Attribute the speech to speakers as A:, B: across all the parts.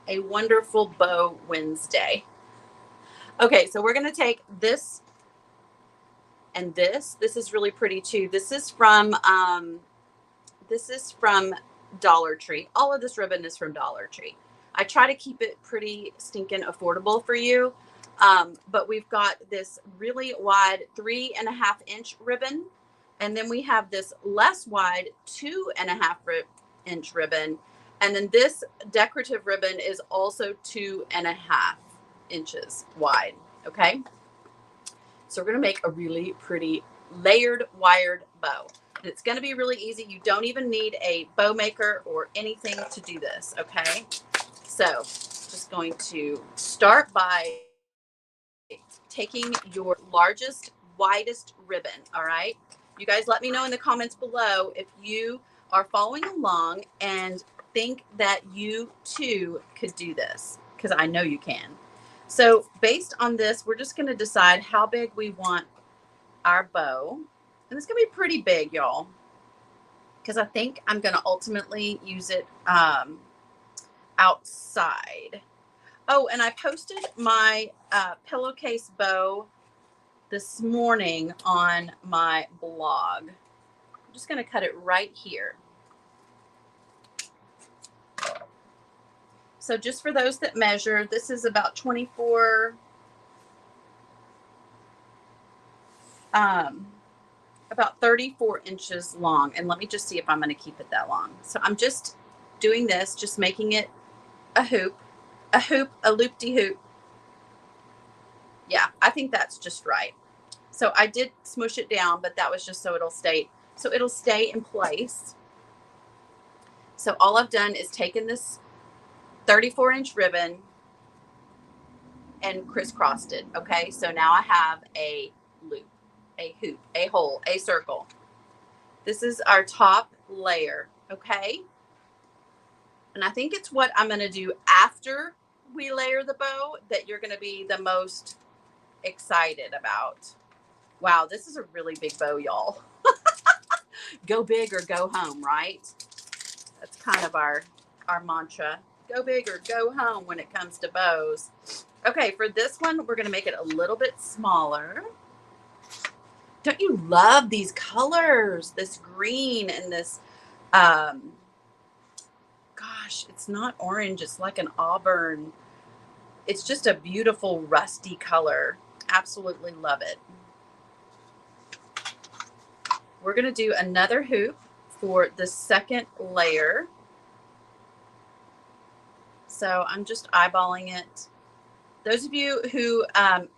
A: a wonderful Bow Wednesday. Okay, so we're going to take this and this. This is really pretty too. This is from Dollar Tree. All of this ribbon is from Dollar Tree. I try to keep it pretty stinking affordable for you. But we've got this really wide 3.5-inch ribbon. And then we have this less wide 2.5-inch ribbon. And then this decorative ribbon is also 2.5 inches wide. Okay. So we're going to make a really pretty layered wired bow. And it's going to be really easy. You don't even need a bow maker or anything to do this. Okay. So just going to start by taking your largest, widest ribbon. All right. You guys let me know in the comments below if you are following along and think that you too could do this, because I know you can. So based on this, we're just going to decide how big we want our bow. And it's going to be pretty big, y'all, because I think I'm going to ultimately use it outside. Oh, and I posted my pillowcase bow this morning on my blog. I'm just going to cut it right here. So just for those that measure, this is about 24, about 34 inches long. And let me just see if I'm going to keep it that long. So I'm just doing this, just making it a hoop, a loop-de-hoop. Yeah, I think that's just right. So I did smush it down, but that was just so it'll stay in place. So all I've done is taken this 34-inch ribbon and crisscrossed it. Okay, so now I have a loop, a hoop, a hole, a circle. This is our top layer. Okay, and I think it's what I'm going to do after we layer the bow that you're going to be the most excited about. Wow, this is a really big bow, y'all. Go big or go home, right? That's kind of our mantra. Go big or go home when it comes to bows. Okay, for this one, we're going to make it a little bit smaller. Don't you love these colors? This green and this, gosh, it's not orange. It's like an auburn. It's just a beautiful rusty color. Absolutely love it. We're going to do another hoop for the second layer. So I'm just eyeballing it. Those of you who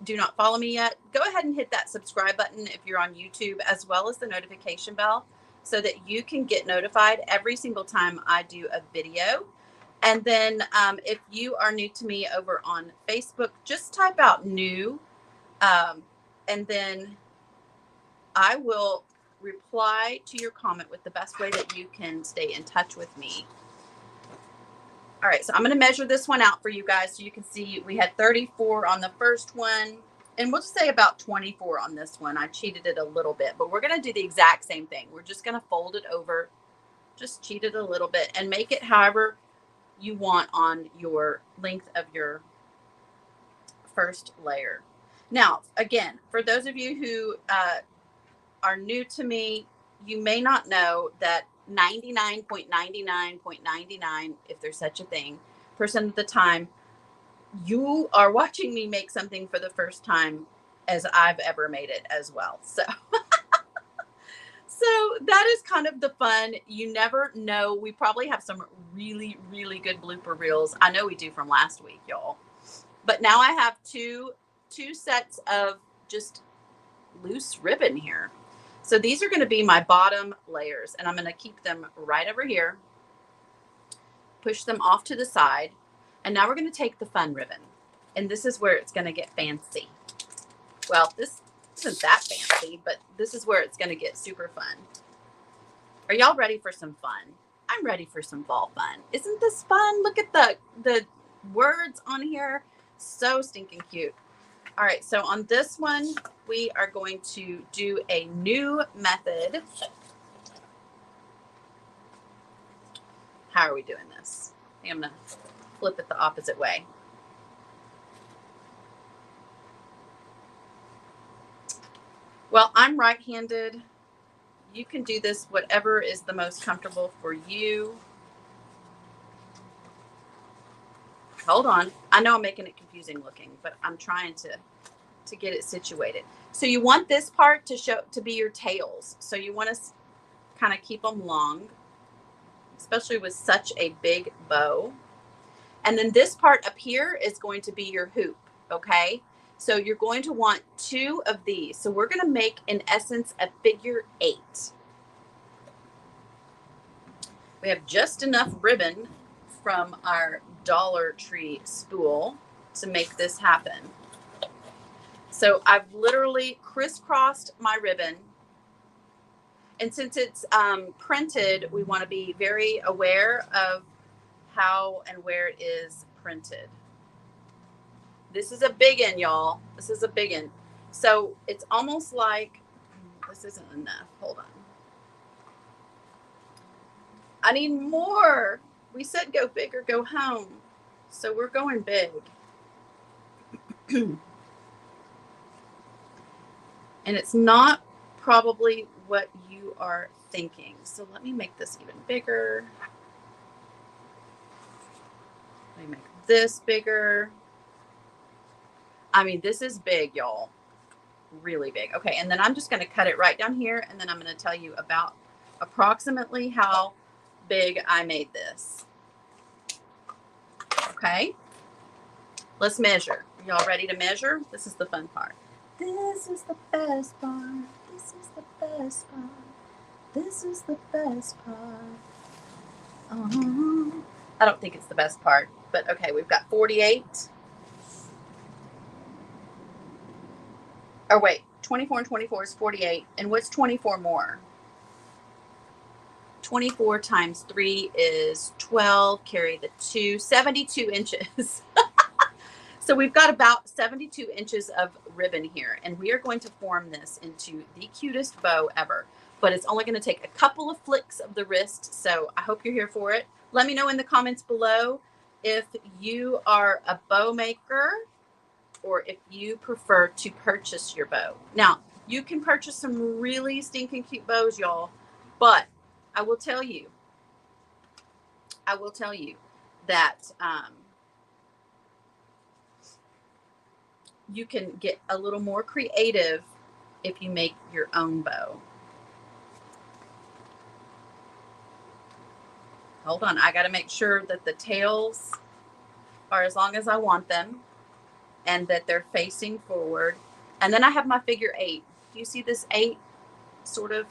A: do not follow me yet, go ahead and hit that subscribe button if you're on YouTube, as well as the notification bell, so that you can get notified every single time I do a video. And then if you are new to me over on Facebook, just type out new, and then I will reply to your comment with the best way that you can stay in touch with me. All right, so I'm going to measure this one out for you guys so you can see we had 34 on the first one, and we'll just say about 24 on this one. I cheated it a little bit, but we're going to do the exact same thing. We're just going to fold it over, just cheat it a little bit, and make it however you want on your length of your first layer. Now, again, for those of you who are new to me, you may not know that 99.99.99, if there's such a thing, percent of the time, you are watching me make something for the first time as I've ever made it as well. So, so that is kind of the fun. You never know. We probably have some really, really good blooper reels. I know we do from last week, y'all. But now I have two sets of just loose ribbon here. So these are going to be my bottom layers, and I'm going to keep them right over here, push them off to the side, and now we're going to take the fun ribbon, and this is where it's going to get fancy. Well, this isn't that fancy, but this is where it's going to get super fun. Are y'all ready for some fun? I'm ready for some fall fun. Isn't this fun? Look at the words on here. So stinking cute. All right, so on this one, we are going to do a new method. How are we doing this? I'm going to flip it the opposite way. Well, I'm right-handed. You can do this whatever is the most comfortable for you. Hold on. I know I'm making it confusing looking, but I'm trying to get it situated. So you want this part to be your tails. So you want to kind of keep them long, especially with such a big bow. And then this part up here is going to be your hoop, okay? So you're going to want 2 of these. So we're going to make, in essence, a figure 8. We have just enough ribbon from our Dollar Tree spool to make this happen. So I've literally crisscrossed my ribbon. And since it's printed, we want to be very aware of how and where it is printed. This is a big one, y'all. This is a big one. So it's almost like, this isn't enough. Hold on. I need more. We said go big or go home. So we're going big. And it's not probably what you are thinking. So let me make this even bigger. Let me make this bigger. I mean, this is big, y'all. Really big. Okay, and then I'm just going to cut it right down here, and then I'm going to tell you about approximately how big I made this. Okay, let's measure. Are y'all ready to measure? This is the fun part. This is the best part. This is the best part. This is the best part. I don't think it's the best part, but okay, we've got 48. Oh, wait, 24 and 24 is 48. And what's 24 more? 24 times 3 is 12. Carry the 2, 72 inches. So we've got about 72 inches of ribbon here, and we are going to form this into the cutest bow ever. But it's only going to take a couple of flicks of the wrist, so I hope you're here for it. Let me know in the comments below if you are a bow maker or if you prefer to purchase your bow. Now, you can purchase some really stinking cute bows, y'all, but I will tell you that you can get a little more creative if you make your own bow. Hold on, I got to make sure that the tails are as long as I want them and that they're facing forward. And then I have my figure 8. Do you see this 8 sort of?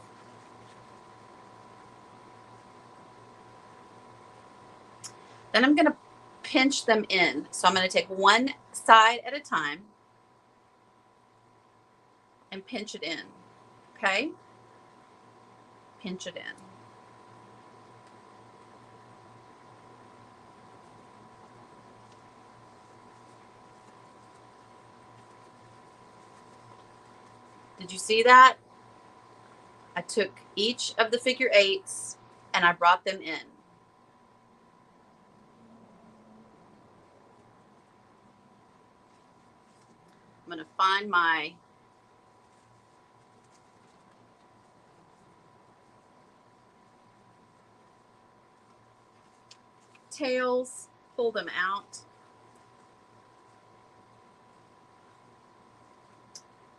A: Then I'm going to pinch them in. So I'm going to take one side at a time and pinch it in. Okay? Pinch it in. Did you see that? I took each of the figure 8s and I brought them in. I'm going to find my tails, pull them out.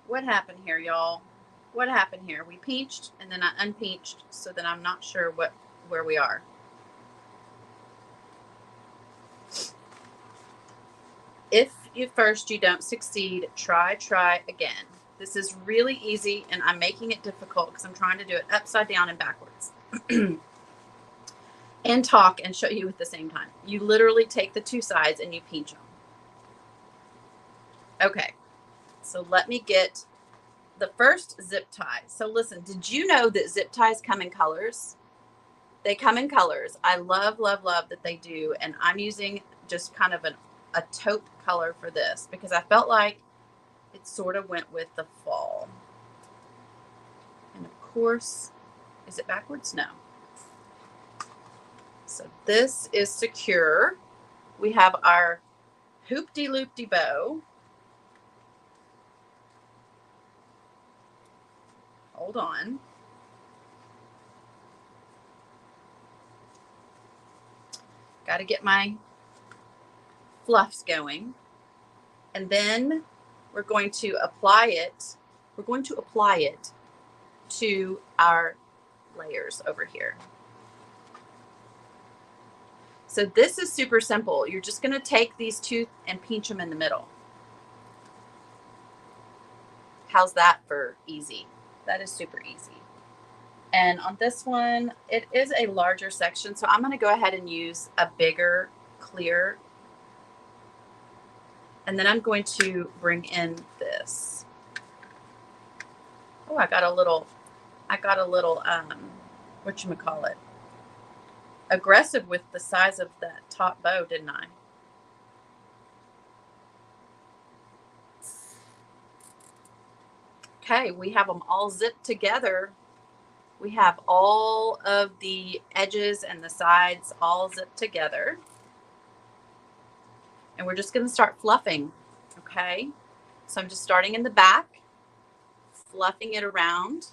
A: What happened here, y'all? What happened here? We pinched and then I unpinched, so that I'm not sure where we are. If at first you don't succeed, try again. This is really easy, and I'm making it difficult because I'm trying to do it upside down and backwards. And talk and show you at the same time. You literally take the 2 sides and you pinch them. Okay, so let me get the first zip tie. So listen, did you know that zip ties come in colors? They come in colors. I love that they do. And I'm using just kind of a taupe color for this because I felt like it sort of went with the fall. And of course, is it backwards? No. So this is secure we have our hoop-de-loop-de bow. Hold on. Got to get my fluffs going. And then we're going to apply it. We're going to apply it to our layers over here. So this is super simple. You're just going to take these two and pinch them in the middle. How's that for easy? That is super easy. And on this one, it is a larger section, so I'm going to go ahead and use a bigger clear. And then I'm going to bring in this. Oh, I got a little whatchamacallit, aggressive with the size of that top bow, didn't I? Okay, we have them all zipped together. We have all of the edges and the sides all zipped together. And we're just going to start fluffing, okay? So I'm just starting in the back, fluffing it around.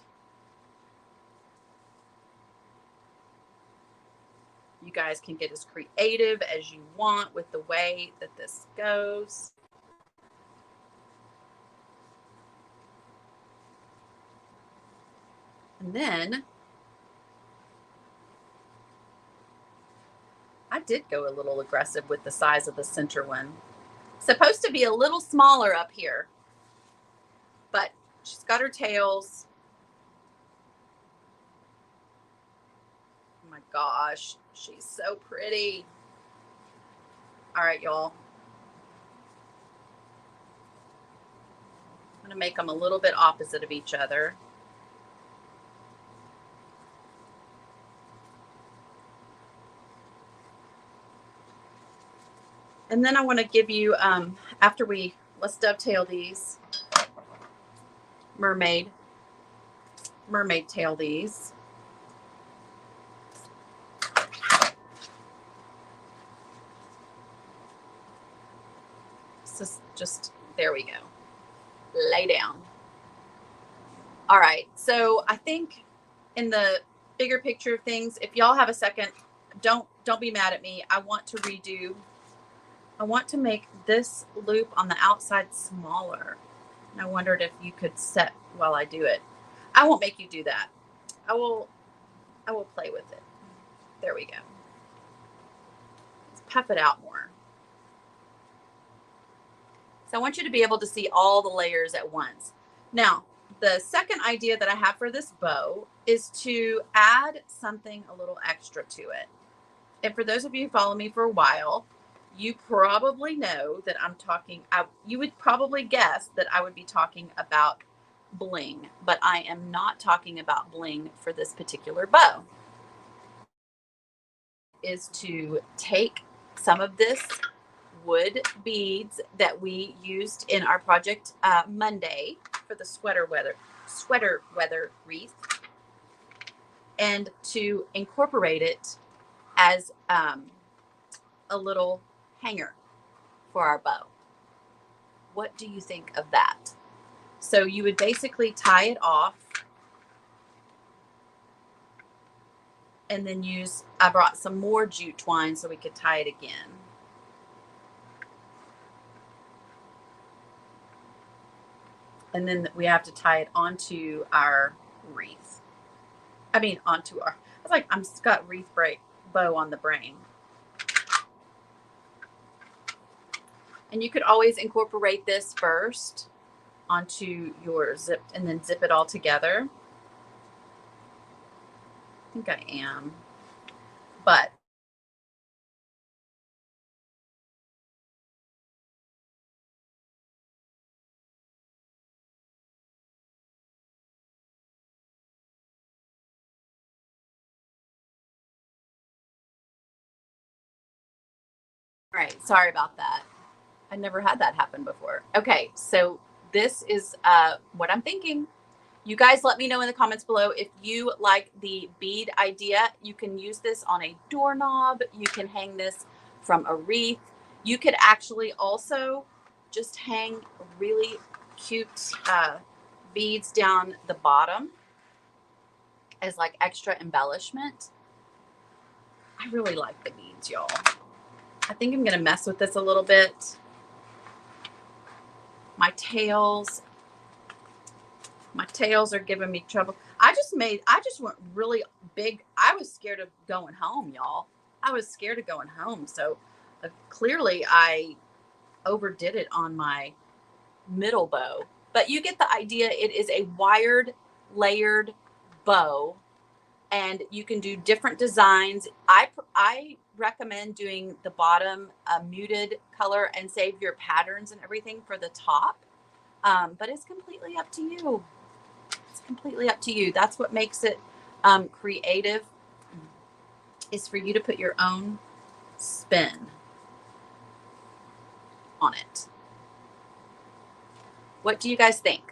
A: You guys can get as creative as you want with the way that this goes. And then I did go a little aggressive with the size of the center one. Supposed to be a little smaller up here, but she's got her tails. Oh my gosh, she's so pretty. All right, y'all. I'm gonna make them a little bit opposite of each other. And then I want to give you, let's dovetail these, mermaid tail these. This is just, there we go. Lay down. All right, so I think in the bigger picture of things, if y'all have a second, don't be mad at me. I want to make this loop on the outside smaller. And I wondered if you could set while I do it. I won't make you do that. I will play with it. There we go. Let's puff it out more. So I want you to be able to see all the layers at once. Now, the second idea that I have for this bow is to add something a little extra to it. And for those of you who follow me for a while, you probably know that you would probably guess that I would be talking about bling, but I am not talking about bling for this particular bow. Is to take some of this wood beads that we used in our project Monday for the sweater weather wreath, and to incorporate it as a little hanger for our bow. What do you think of that? So you would basically tie it off and then I brought some more jute twine so we could tie it again. And then we have to tie it onto our wreath. I was like, I'm got wreath bow on the brain. And you could always incorporate this first onto your zip and then zip it all together. I think I am, but all right, sorry about that. I never had that happen before. Okay, so this is what I'm thinking. You guys let me know in the comments below if you like the bead idea. You can use this on a doorknob. You can hang this from a wreath. You could actually also just hang really cute beads down the bottom as like extra embellishment. I really like the beads, y'all. I think I'm gonna mess with this a little bit. My tails are giving me trouble. I just went really big. I was scared of going home, y'all. I was scared of going home. So clearly I overdid it on my middle bow, but you get the idea. It is a wired layered bow, and you can do different designs. I recommend doing the bottom a muted color and save your patterns and everything for the top. But it's completely up to you. It's completely up to you. That's what makes it creative, is for you to put your own spin on it. What do you guys think?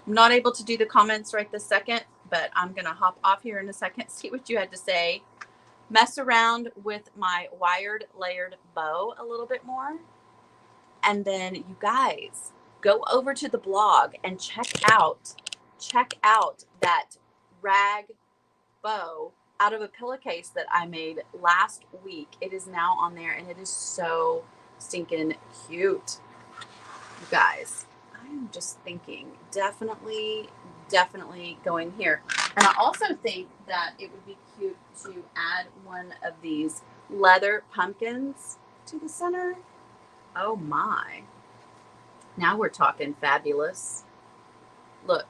A: I'm not able to do the comments right this second, but I'm going to hop off here in a second, see what you had to say. Mess around with my wired layered bow a little bit more. And then you guys go over to the blog and check out that rag bow out of a pillowcase that I made last week. It is now on there, and it is so stinking cute. You guys, I'm just thinking definitely going here. And I also think that it would be cute to add one of these leather pumpkins to the center. Oh my. Now we're talking fabulous. Look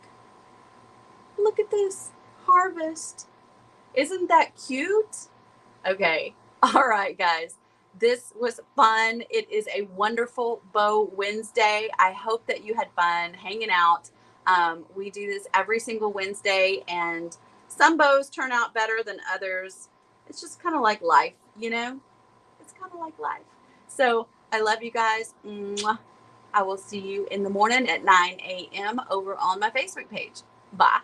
A: at this harvest. Isn't that cute? Okay. All right, guys. This was fun. It is a wonderful Bow Wednesday. I hope that you had fun hanging out. We do this every single Wednesday, and some bows turn out better than others. It's just kind of like life, you know? It's kind of like life. So I love you guys. Mwah. I will see you in the morning at 9 a.m. over on my Facebook page. Bye.